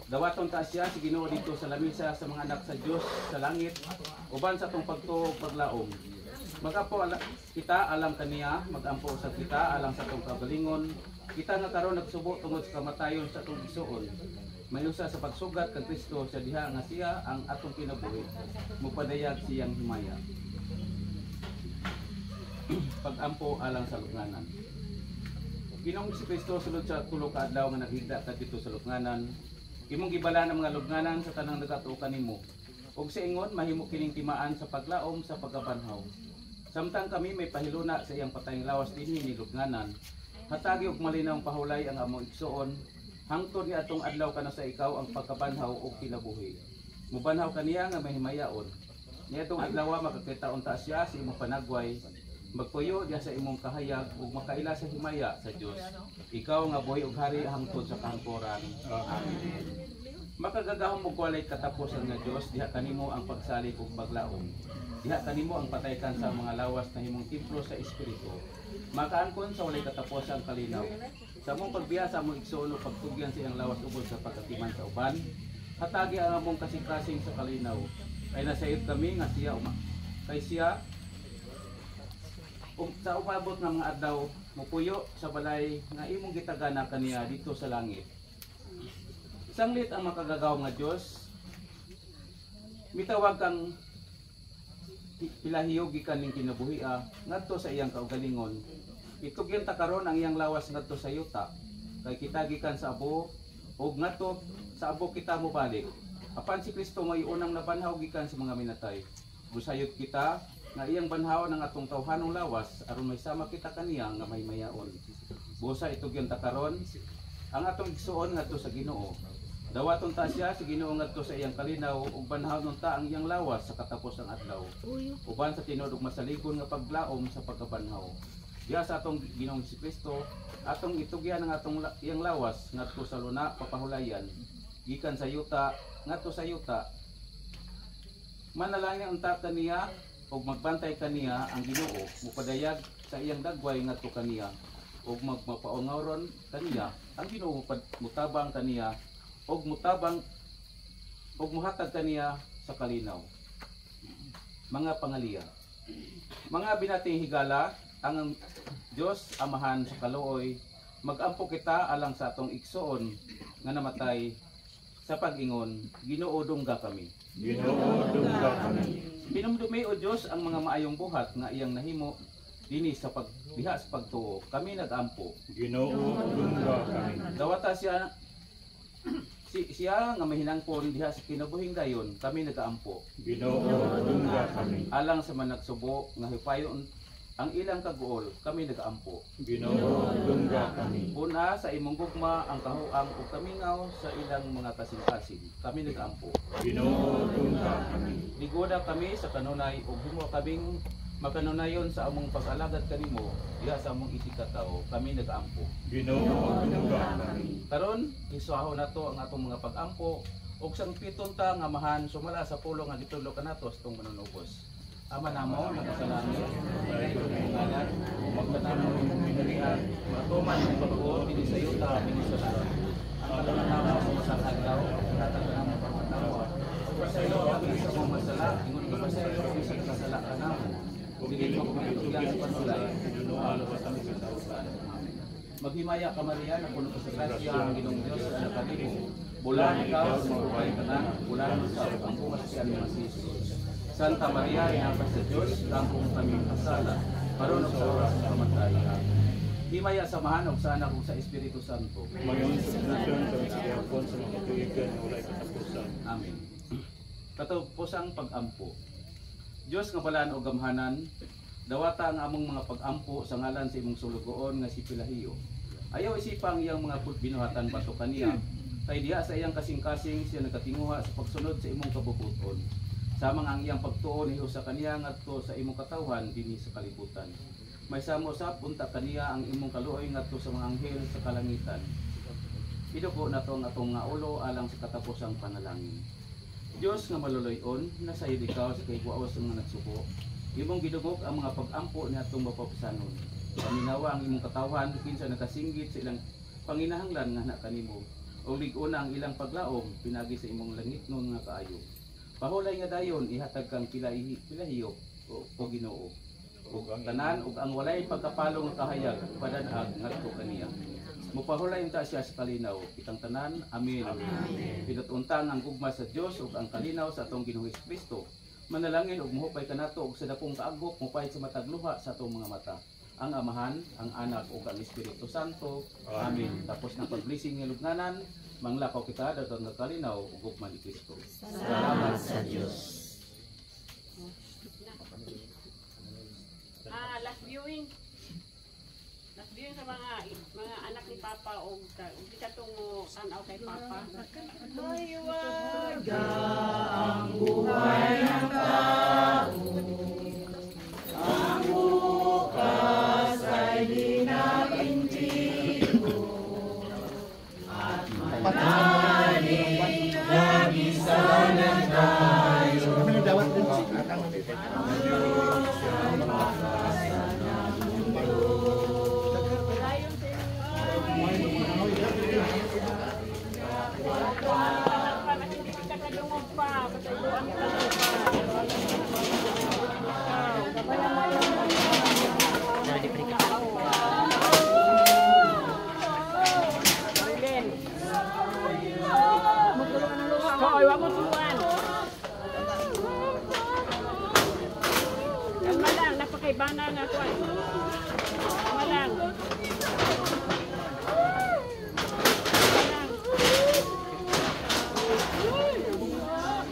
Dawaton ta siya si Ginoo dito sa lamisa sa mga anak sa Dios sa langit uban sa tong pagtuo paglaom. Magapo kita alam kaniya, magampo sa kita alang sa tong kagalingon. Kita nga karon nagsubo tungod sa kamatayon sa atong igsuon. Mayusa sa pagsugat kang Kristo sa diha nga siya ang atong kinabuhi. Mupadayag siyang himaya. Pagampo alang sa lubnganan. Ginoong si Kristo sulod sa tulo ka adlaw nga naghigda ka dito sa lubnganan. Imong gibala ng mga lubnganan sa tanang nagatuo kanimo. Ug sa ingon mahimo kining timaan sa paglaom sa pagkabanhaw. Samtang kami may pahiluna sa iyang patayng lawas dinhi ni lubnganan, hatagi og malinawng pahulay ang among igsuon, hangtod ni atong adlaw kana sa ikaw ang pagkabanhaw ug kinabuhi. Mubanhaw kaniya nga mahimayaon. Niadtong adlaw makakita unta siya sa imong panagway, magpuyo diha sa imong kahayag ug makaila sa himaya sa Dios. Ikaw nga buhi ug hari hangtod sa kahangturan. Amen. Makagagahom mo walay katapusan nga Dios diha kanimo ang pagsalig ug paglaom. Diha kanimo ang pataykan sa mga lawas na himong templo sa espiritu. Makaangkon sa walay katapusan kalinaw. Sa among pagbiya sa among igsoon ug pagtugyan sa iyang lawas ubod sa pagkatiman sa uban, hatagi ang among kasing-kasing sa kalinaw. Kay nasayod kami nga siya kay siya sa umabot ng mga adlaw mupuyo sa balay nga imong gitagana kaniya dito sa langit. Sanglit ang makagagawom nga Dios. Mitawag kang pilahiyog gikan ning kinabuhia ngadto sa iyang kaugalingon. Itugyan ta karon ang iyang lawas ngadto sa yuta. Kay kita gikan sa abo ug ngadto sa abo kita mobalik. Apan si Kristo may unang nabanhaw gikan sa mga minatay. Busayot kita nga iyang banhaw ng atong tawhanong lawas aron may sama kita kaniya nga may mayaon. Busa itugyan ta karon ang atong igsuon ngadto sa Ginoo. Dawaton ta siya si Ginoo ngadto sa iyang kalinaw ug banhawon ta ang iyang lawas sa katapos ang adlaw. Uban sa tinud ug masaligon nga paglaom sa pagkabanhaw. Diha sa atong Ginoong si Kristo, atong itugyan ang atong iyang lawas ngadto sa luna papahulayan. Gikan sa yuta ngadto sa yuta. Manalangin unta kaniya ug magbantay kaniya ang Ginoo, mupadayag sa iyang dagway ngadto kaniya ug magmapaungawron kaniya ang Ginoo mutabang kaniya ug muhatag kaniya sa kalinaw. Mga pangaliya. Mga binating higala, ang Dios Amahan sa kaluoy, magampo kita alang sa atong igsoon nga namatay sa pag-ingon, Ginoo dungga kami. Ginoo dungga kami. Pinumdumi o Dios ang mga maayong buhat nga iyang nahimo dinhi sa pagdiha sa pagtuo. Kami nagampo. Ginoo dungga kami. Dawata siya nga mahinangpon diha sa kinabuhing dayon, kami nagaampo. Ginoo dungga kami. Alang sa managsubo nga hipayon ang ilang kaguol, kami nagaampo. Ginoo dungga kami. Una sa imong gugma ang kahuang ug kamingaw sa ilang mga kasing-kasing, kami nagaampo. Ginoo dungga kami. Ligoda kami sa kanunay ug himo kaming makanunayon sa among pag-alagad kanimo diha sa among itikataw, kami nagaampo. Ginoo dungga kami. Karon isuahon nato ang atong mga pag-ampo ug sang piton ta nga mahan sumala sa pulong nga gitulo kanatos tong manunubos. Ama namo nga sa langit, maayong ngalan, magtanamo imong pinarihan, matuman ang pagtuo dinhi sa yuta dinhi sa langit. Ang kalunamo sa masang adlaw, natag namo pagpatawa. Pasaylo kami sa mga masala, ingon ka pasaylo kami sa kasala kanamo. Dili mo kami tugyan sa panulay, nunualo sa kami sa tawhan. Maghimaya ka Maria na puno sa grasya ang Ginoong Dios sa anak kanimo. Bulan ikaw sa mga tanan, bulan sa ang pumasiyan ni Jesus. Santa Maria, inapas sa Diyos, langkong kami kasala, marunong sa oras ng kamatayan. Himaya samahan og sa anak ug sa Espiritu Santo. Mayon sa nasyon sa nagsiapon sa mga tuigan na walay katapusan. Amen. Katapusang pag-ampo. Diyos nga balaan o gamhanan, dawata ang among mga pag-ampo sa ngalan sa imong sulugoon nga si Pilahiyo. Ayaw isipang iyang mga binuhatan bato kaniya, kay diha sa iyang kasing-kasing siya nagatinguha sa pagsunod sa imong kabubuton. Samang ang iyang pagtuon niyo sa kaniya ngadto sa imong katawhan dinhi sa kalibutan. May samo usab unta kaniya ang imong kaluoy ngadto sa mga anghel sa kalangitan. Idugo nato ang atong nga ulo alang sa katapusang panalangin. Diyos nga maluloy-on, nasayod ikaw sa kaigwaos sa mga nagsuko. Imong gidugok ang mga pag-ampo ni atong mapapisanon. Paminawa ang imong katawhan kinsa nakasinggit sa ilang panginahanglan nga anak kanimo. O lig-una ang ilang paglaom, pinagi sa imong langit nun nga kaayo. Pahulay nga dayon, ihatag kang pilahiyo o Ginoo. Ug tanan ug ang walay pagkapalo nga kahayag, padanag ngadto kaniya. Mupahulay unta siya sa kalinaw, kitang tanan. Amen. Pinutuntan ang gugma sa Dios ug ang kalinaw sa atong Ginoong Kristo. Manalangin ug muhupay kanato og sa dakong kaagok, mupay sa matag luha sa atong mga mata. Ang Amahan, ang Anak ug ang Espiritu Santo. Amen. Tapos ng pag-blessing ng lugnanan, manglakaw kita daton nga kalinaw ug gugma ni Kristo. Salamat sa Dios. Last viewing. Last viewing sa mga anak ni Papa o di ka tungo tanaw kay Papa. Haywaga ang buhay ng tao. Ang bukas ay di napintigo. At manalig lagi sana tayo. Bana na ko. Malang.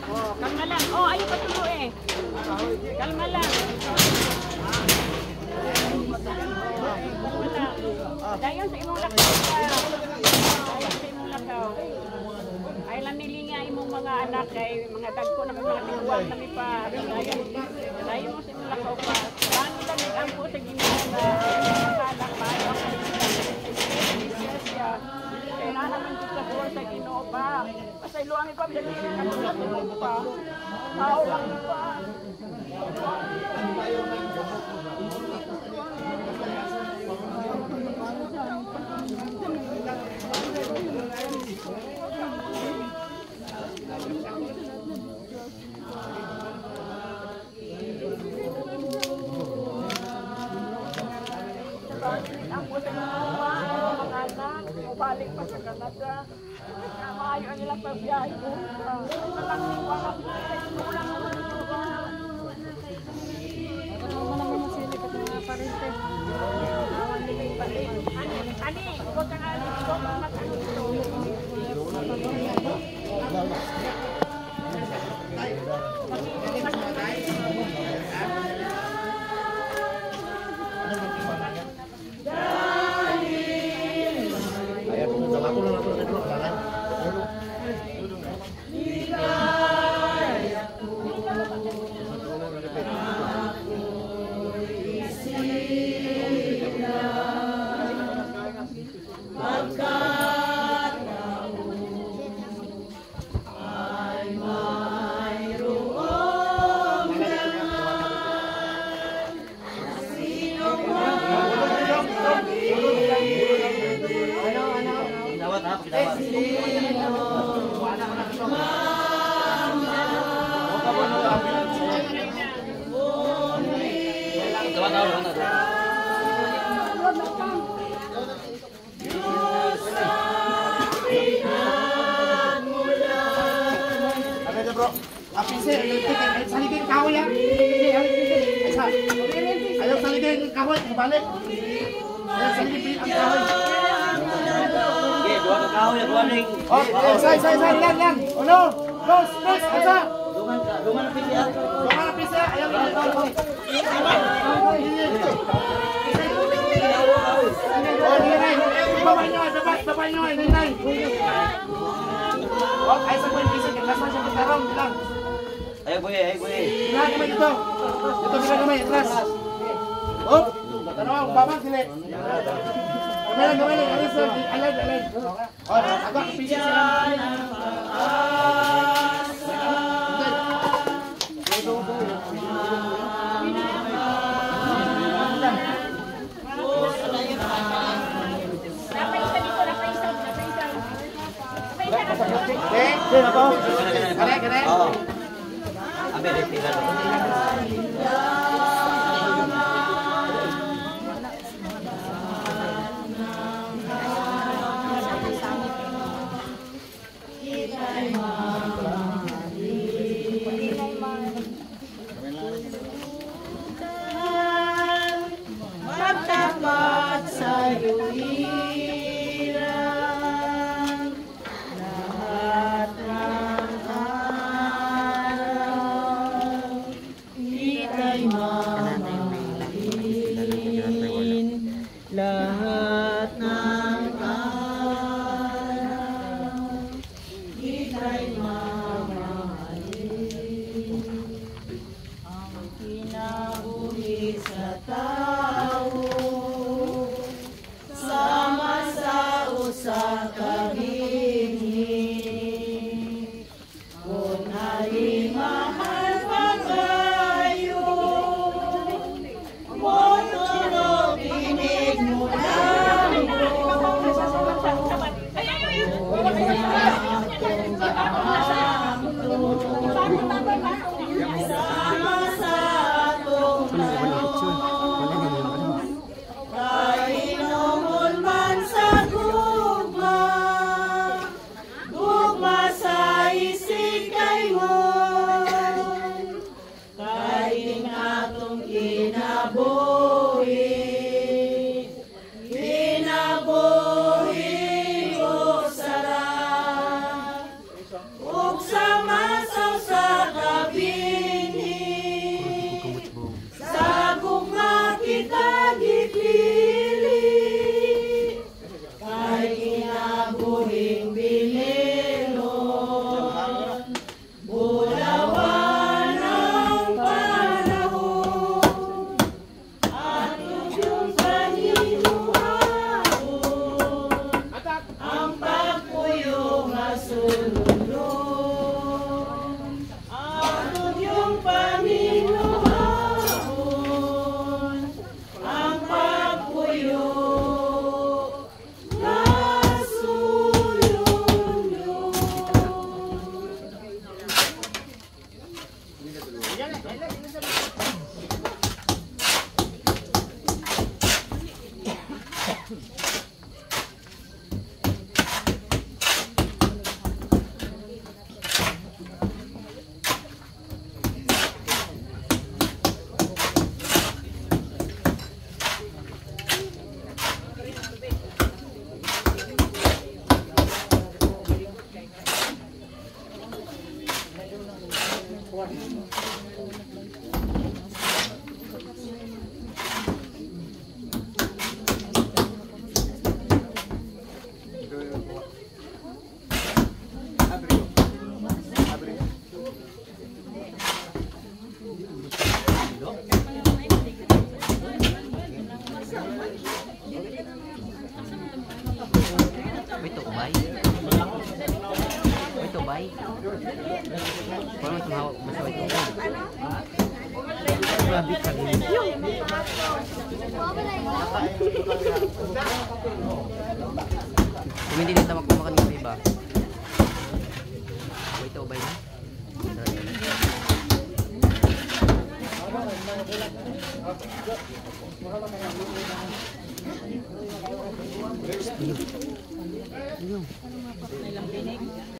Oh, kalma lang. Oh, ayo pa tulo eh. Kalma lang. Kalma lang. Dayon sa imong lakaw. Dayon sa imong lakaw. Ay lang nilinga imong mga anak kay mga dagko na mga tiguan kami pa. Dayon mo sa imong lakaw pa. Ang po sa Ginoo na makalang maayo sa siya. Kaya naman ko sa buwan sa Ginoo pa. Pasay luangin pa, dali na katulad pa. Tao lang pa. Balik pa sa Canada. Maayo ang ilang pagbiyahe ko. Walang ulang masili ka mga parente. Ani, huwag kang alis. Huwag kang mag-alis. Ayaw saligin kahoy ya. Ayaw saligin kahoy, balik. Ayaw saligin ang kahoy. Okay, dua ka kahoy, dua ning. Oh, say, yan. Uno, dos, tres, asa. Duman na pili ah. Duman na pisa, ayaw dito. Oh, dinay. Babay nyo, dinay. Oh, ay sa kuwi pisa, kasama siya magtarong bilang. Ayo boy. Bilang kami dito. Dito bilang kami, atras. Oh, tanong, babang sila. Gamay, alis, alay. Oh, ako pisa sila. Okay? Kare, kare. Oo. Abi, dito lang. Magtapat sa'yo hirang lahat ng araw, ika'y mamahalin lahat ng araw, ika'y mamahalin ang kinabuhi sa tao. Sama sa usa ka binhi, kung ay mahal pa kayo, motorog binig mo lang sama sa atong kainomon man sa gugma, gugma sa isikay mo, kain atong kinabuhi, kinabuhi o sarap, ug sama sa kabinhi, sa gugma kita gipili, kay kinabuhing bililon, bulawan ang panahon, ato yung paninuhapon, ang pagpuyo nga sululon, ato yung paninuhapon, ang pagpuyo nga sululon. Wait, to bay. Wait, to bay. Parang tumawag basta ito. Grabe ka din. Kung hindi nito magkumakan ng iba. Wait, to bay na. Ayun.